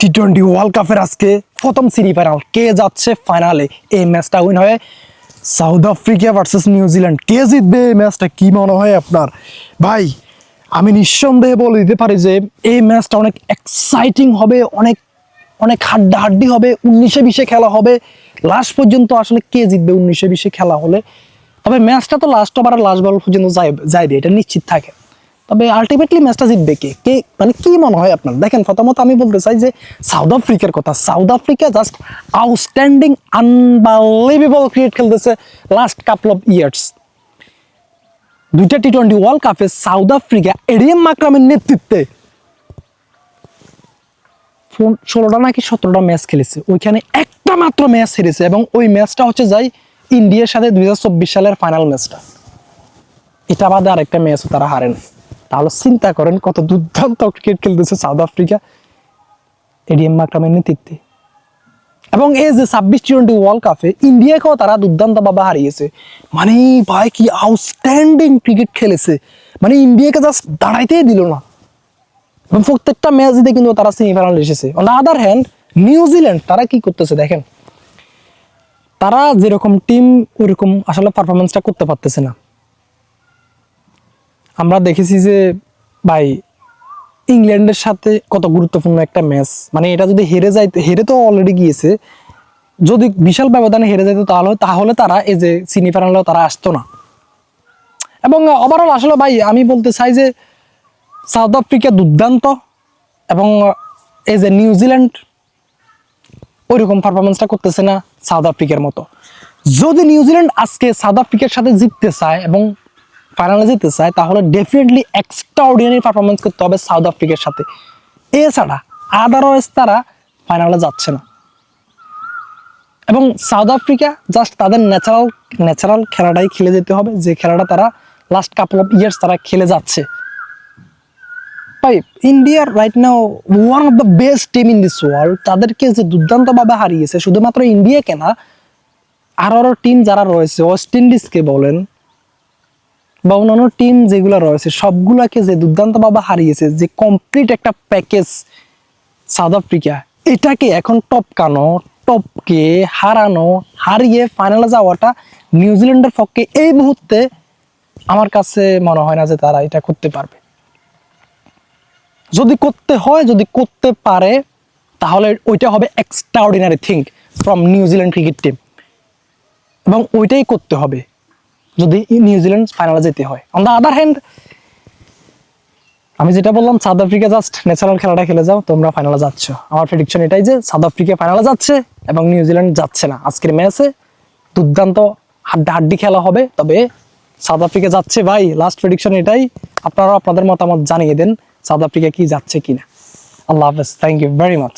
টি-20 world কাপের আজকে প্রথম সেমিফাইনাল কে যাচ্ছে ফাইনালে। এই ম্যাচটা উইন হয়ে সাউথ আফ্রিকা ভার্সেস নিউজিল্যান্ড, কে জিতবে এই ম্যাচটা? কি মনে হয় আপনার ভাই? আমি নিঃসন্দেহে বলে দিতে পারি যে এই ম্যাচটা অনেক এক্সাইটিং হবে, অনেক অনেক হাড্ডাহাড্ডি হবে, 19-20 খেলা হবে। লাস্ট পর্যন্ত আসলে কে জিতবে 19-20 খেলা হলে, তবে ম্যাচটা তো লাস্ট ওভার আর লাস্ট বল পর্যন্ত যাইবে, এটা নিশ্চিত থাকে। তবে আলটিমেটলি ম্যাচটা জিতবে কে কে মানে কি মনে হয় আপনার? দেখেন, প্রথমত আমি বলতে চাই যে সাউথ আফ্রিকার কথা। South Africa just outstanding unbelievable cricket খেলতেছে লাস্ট কাপল অফ ইয়ার্স। দুইটা টি-20 ওয়ার্ল্ড কাপে সাউথ আফ্রিকা এডিএম মাকরামের নেতৃত্বে 16টা নাকি 17টা ম্যাচ খেলেছে, ওইখানে একটা মাত্র ম্যাচ হেরেছে, এবং ওই ম্যাচটা হচ্ছে যাই ইন্ডিয়ার সাথে 2024 সালের ফাইনাল ম্যাচটা। এটা বাদে আরেকটা ম্যাচও তারা হারেন। তাহলে চিন্তা করেন কত দুর্দান্ত ক্রিকেট খেলতেছে সাউথ আফ্রিকা এডিএম মাকরামের নেতৃত্বে। এবং এই যে 26 টি-20 ওয়ার্ল্ড কাপে ইন্ডিয়াকেও তারা দুর্দান্ত ভাবে হারিয়েছে। মানে ভাই কি আউটস্ট্যান্ডিং ক্রিকেট খেলেছে, মানে ইন্ডিয়াকে জাস্ট দাঁড়াইতেই দিল না, এবং প্রত্যেকটা ম্যাচ জিতে কিন্তু তারা সেমিফাইনাল এসেছে। On the other hand New Zealand তারা কি করতেছে দেখেন, তারা যেরকম টিম ওইরকম আসলে পারফরমেন্সটা করতে পারতেছে না। আমরা দেখেছি যে ভাই ইংল্যান্ডের সাথে কত গুরুত্বপূর্ণ একটা ম্যাচ, মানে এটা যদি হেরে তো অলরেডি গিয়েছে, যদি বিশাল ব্যবধানে হেরে যেত তাহলে তারা এই যে সেমিফাইনালেও তারা আসতো না। এবং ওভারঅল আসলে ভাই আমি বলতে চাই যে সাউথ আফ্রিকা দুর্দান্ত, এবং এই যে নিউজিল্যান্ড ওইরকম পারফরমেন্সটা করতেছে না সাউথ আফ্রিকার মতো। যদি নিউজিল্যান্ড আজকে সাউথ আফ্রিকার সাথে জিততে চায় এবং ফাইনালে জিততে চায়, তাহলে ডেফিনেটলি এক্সট্রাঅর্ডিনারি পারফরমেন্স করতে হবে সাউথ আফ্রিকার সাথে। এছাড়া আদারওয়াইজ তারা ফাইনালে যাচ্ছে না। এবং সাউথ আফ্রিকা জাস্ট তাদের ন্যাচারাল খেলাটাই খেলে যেতে হবে, যে খেলাটা তারা লাস্ট কাপল অফ ইয়ার্স তারা খেলে যাচ্ছে। ভাই ইন্ডিয়ার right now one of the best team in this world, তাদেরকে যে দুর্দান্তভাবে হারিয়েছে, শুধুমাত্র ইন্ডিয়াকে না, আরো টিম যারা রয়েছে, ওয়েস্ট ইন্ডিজকে বলেন বা অন্যান্য টিম যেগুলো রয়েছে, সবগুলাকে যে দুর্দান্তভাবে হারিয়েছে, যে কমপ্লিট একটা প্যাকেজ সাউথ আফ্রিকা, এটাকে এখন টপকে হারিয়ে ফাইনালে যাওয়াটা নিউজিল্যান্ডের পক্ষে এই মুহূর্তে আমার কাছে মনে হয় না যে তারা এটা করতে পারবে। যদি করতে হয়, যদি করতে পারে, তাহলে ওইটা হবে extraordinary thing from New Zealand cricket team, এবং ওইটাই করতে হবে যদি নিউজিল্যান্ড ফাইনালে যেতে হয়। অন দ্য আদার হ্যান্ড আমি যেটা বললাম, সাউথ আফ্রিকা জাস্ট ন্যাচারাল খেলাটা খেলে যাও, তোমরা ফাইনালে যাচ্ছ। আমার প্রেডিকশন এটাই যে সাউথ আফ্রিকা ফাইনালে যাচ্ছে এবং নিউজিল্যান্ড যাচ্ছে না। আজকের ম্যাচে দুর্দান্ত হাড্ডাহাড্ডি খেলা হবে, তবে সাউথ আফ্রিকা যাচ্ছে ভাই। লাস্ট প্রেডিকশন এটাই। আপনারা আপনাদের মতামত জানিয়ে দেন সাউথ আফ্রিকা কি যাচ্ছে কিনা। আল্লাহ হাফেজ, থ্যাংক ইউ ভেরি মাচ।